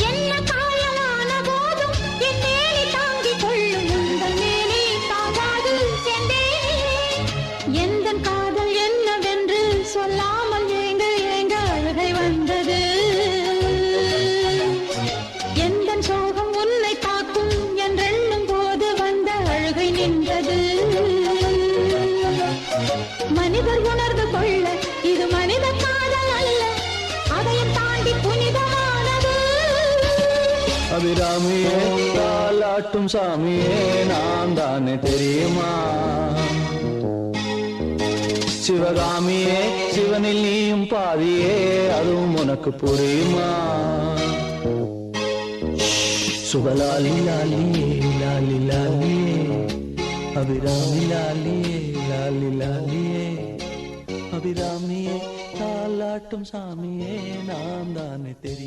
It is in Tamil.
என்ன காயலான போதும் என் மேலே தாங்கிக் கொள்ளும் உங்கள் மேலே தாங்காது சென்றேன். எந்தன் காதல் என்னவென்று சொல்லாமல் ஏங்க ஏங்க அழுகை வந்தது. எந்தன் சோகம் உன்னை காக்கும் என்றெண்ணும் போது வந்த அழுகை நின்றது. மனிதர் உணர்ந்து கொள்ள இது மனித காதல் அல்ல, அதையும் தாண்டி புனிதமானது. அபிராமியே தாலாட்டும் சாமியே நான் தானே தெரியுமா? சிவகாமியே சிவனில் நீயும் பாதியே அதுவும் உனக்கு புரியுமா? சுபலாலி லாலியே லாலி லாலியே அபிராமி லாலியே லாலி லாலியே அபிராமியே தாலாட்டும் சாமியே நான் தானே தெரியும்.